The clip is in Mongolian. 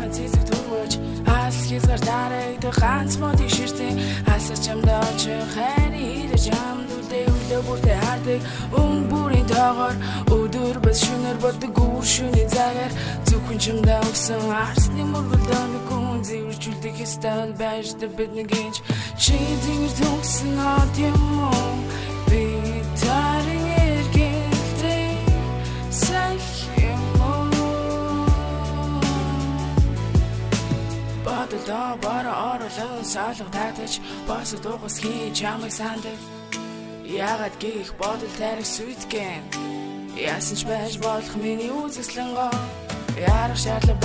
сайхан цэцэг түргэж ас хязгаар дарагдах ганц модыг ширтэн асаж чамдаа очих хайрын хилэж амдуулдээ өглөө бүртээ хардаг өнгө бүрийн тоогоор өдөр бас шөнөөр боддог гүр шөнийн цагаар зөвхөн чамдаа өгсөн арсны мөргөлдөөнөг хүн зэвэржүүлдэг стайл байждаг бидний гинж чи тэнгэр төгсөн хот юм уу би тарин эргэлтэй сах юм уу бадалда бара орлон салга татаж бас дугас хийж чамайг сандаг ягаад гих бодол тарих сүйтгэн яасан ч байж болох миний үзэсгэлэн гоо ярах шаардлага